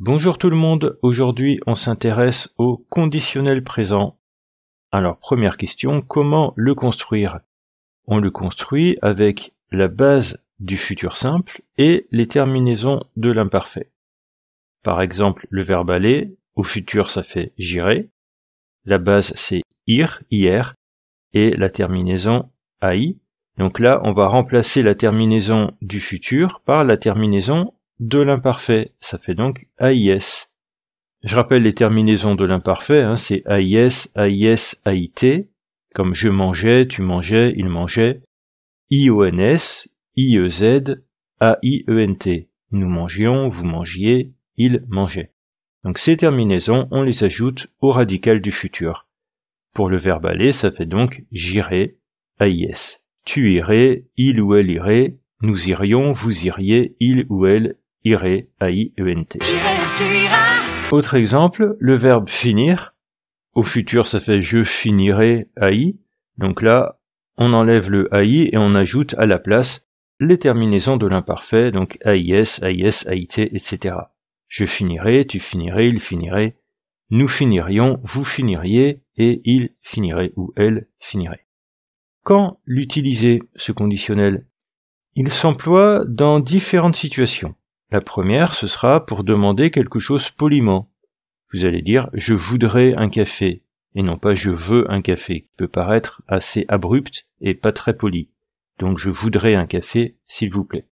Bonjour tout le monde, aujourd'hui on s'intéresse au conditionnel présent. Alors première question, comment le construire? On le construit avec la base du futur simple et les terminaisons de l'imparfait. Par exemple, le verbe aller, au futur ça fait j'irai, la base c'est ir, hier, et la terminaison ai. Donc là, on va remplacer la terminaison du futur par la terminaison de l'imparfait. Ça fait donc AIS. Je rappelle les terminaisons de l'imparfait, c'est AIS, AIS, AIT, comme je mangeais, tu mangeais, il mangeait, IONS, IEZ, AIENT. Nous mangions, vous mangiez, il mangeait. Donc ces terminaisons, on les ajoute au radical du futur. Pour le verbe aller, ça fait donc j'irai, AIS. Tu irais, il ou elle irait, nous irions, vous iriez, il ou elle irait, AIENT. Autre exemple, le verbe finir. Au futur, ça fait je finirai, AI. Donc là, on enlève le AI et on ajoute à la place les terminaisons de l'imparfait, donc AIS, AIS, AIT, etc. Je finirai, tu finirais, il finirait, nous finirions, vous finiriez, et il finirait ou elle finirait. Quand l'utiliser, ce conditionnel? Il s'emploie dans différentes situations. La première, ce sera pour demander quelque chose poliment. Vous allez dire « je voudrais un café » et non pas « je veux un café » qui peut paraître assez abrupt et pas très poli. Donc « je voudrais un café, s'il vous plaît ».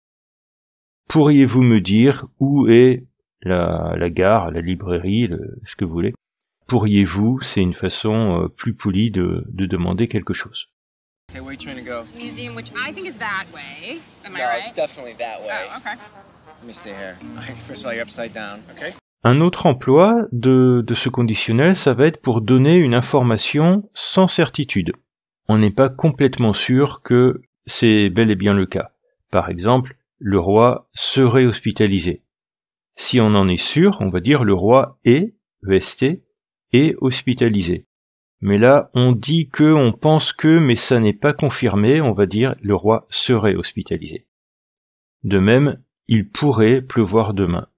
Pourriez-vous me dire où est la gare, la librairie, ce que vous voulez? Pourriez-vous, c'est une façon plus polie de demander quelque chose. Hey, where are you trying to go? Museum, which I think is that way. Am I No, right? it's definitely that way. Oh, okay. Let me see here. All right, first of all, you're upside down, okay? Un autre emploi de ce conditionnel, ça va être pour donner une information sans certitude. On n'est pas complètement sûr que c'est bel et bien le cas. Par exemple, le roi serait hospitalisé. Si on en est sûr, on va dire le roi est, EST, est hospitalisé. Mais là, on dit que, on pense que, mais ça n'est pas confirmé, on va dire le roi serait hospitalisé. De même, il pourrait pleuvoir demain.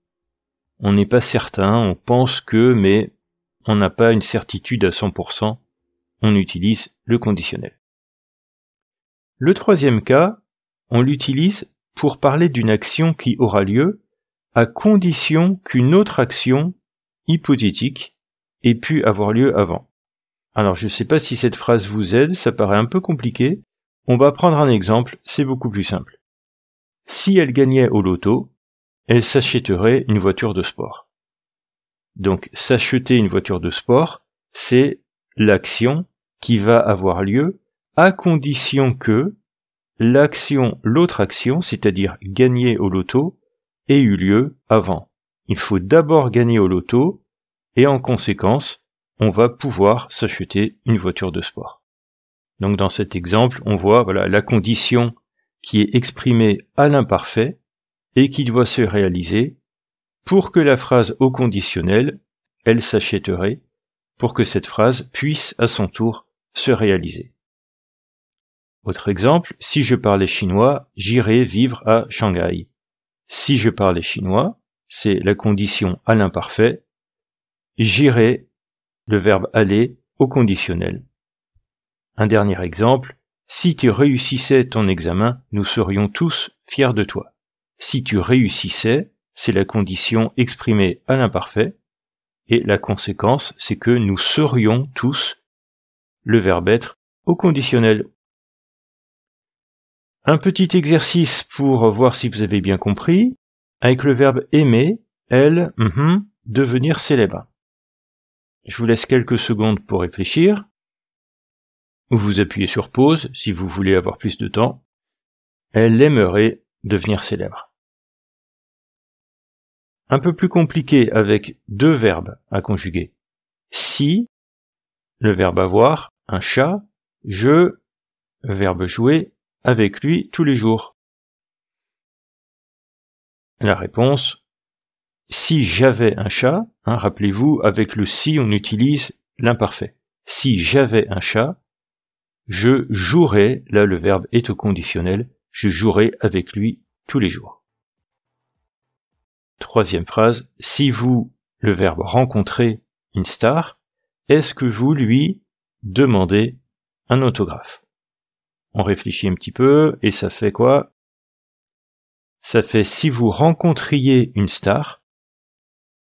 On n'est pas certain, on pense que, mais on n'a pas une certitude à 100%, on utilise le conditionnel. Le troisième cas, on l'utilise pour parler d'une action qui aura lieu à condition qu'une autre action hypothétique ait pu avoir lieu avant. Alors je ne sais pas si cette phrase vous aide, ça paraît un peu compliqué. On va prendre un exemple, c'est beaucoup plus simple. Si elle gagnait au loto, elle s'achèterait une voiture de sport. Donc s'acheter une voiture de sport, c'est l'action qui va avoir lieu à condition que l'autre action, c'est-à-dire gagner au loto, ait eu lieu avant. Il faut d'abord gagner au loto et en conséquence, on va pouvoir s'acheter une voiture de sport. Donc dans cet exemple, on voit la condition qui est exprimée à l'imparfait et qui doit se réaliser pour que la phrase au conditionnel, elle s'achèterait, pour que cette phrase puisse à son tour se réaliser. Autre exemple, si je parlais chinois, j'irais vivre à Shanghai. Si je parlais chinois, c'est la condition à l'imparfait, j'irais, le verbe aller, au conditionnel. Un dernier exemple, si tu réussissais ton examen, nous serions tous fiers de toi. Si tu réussissais, c'est la condition exprimée à l'imparfait, et la conséquence, c'est que nous serions tous, le verbe être, au conditionnel. Un petit exercice pour voir si vous avez bien compris, avec le verbe aimer, elle, devenir célèbre. Je vous laisse quelques secondes pour réfléchir. Vous appuyez sur pause si vous voulez avoir plus de temps. Elle aimerait devenir célèbre. Un peu plus compliqué avec deux verbes à conjuguer. Si, le verbe avoir, un chat, je, le verbe jouer, avec lui tous les jours. La réponse, si j'avais un chat, rappelez-vous, avec le si on utilise l'imparfait. Si j'avais un chat, je jouerais, là le verbe est au conditionnel, je jouerais avec lui tous les jours. Troisième phrase, si vous, le verbe rencontrer une star, est-ce que vous lui demandez un autographe? On réfléchit un petit peu, et ça fait quoi? Ça fait si vous rencontriez une star.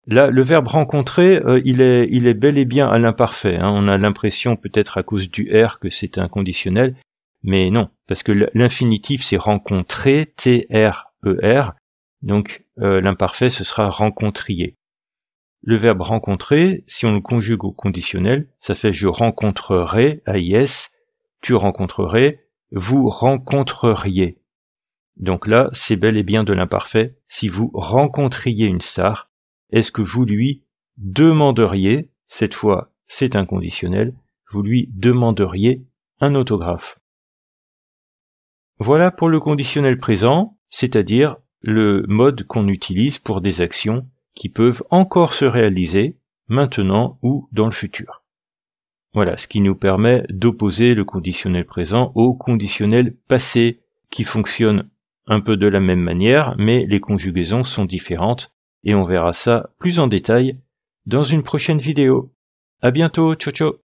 Là, le verbe rencontrer, il est bel et bien à l'imparfait. Hein. On a l'impression, peut-être à cause du R, que c'est un conditionnel, mais non, parce que l'infinitif c'est rencontrer, T-R-E-R, donc l'imparfait ce sera rencontrier. Le verbe rencontrer, si on le conjugue au conditionnel, ça fait je rencontrerai, AIS, tu rencontrerais, vous rencontreriez. Donc là, c'est bel et bien de l'imparfait. Si vous rencontriez une star, est-ce que vous lui demanderiez, cette fois c'est un conditionnel, vous lui demanderiez un autographe? Voilà pour le conditionnel présent, c'est-à-dire le mode qu'on utilise pour des actions qui peuvent encore se réaliser maintenant ou dans le futur. Voilà, ce qui nous permet d'opposer le conditionnel présent au conditionnel passé, qui fonctionne un peu de la même manière, mais les conjugaisons sont différentes, et on verra ça plus en détail dans une prochaine vidéo. À bientôt, ciao ciao!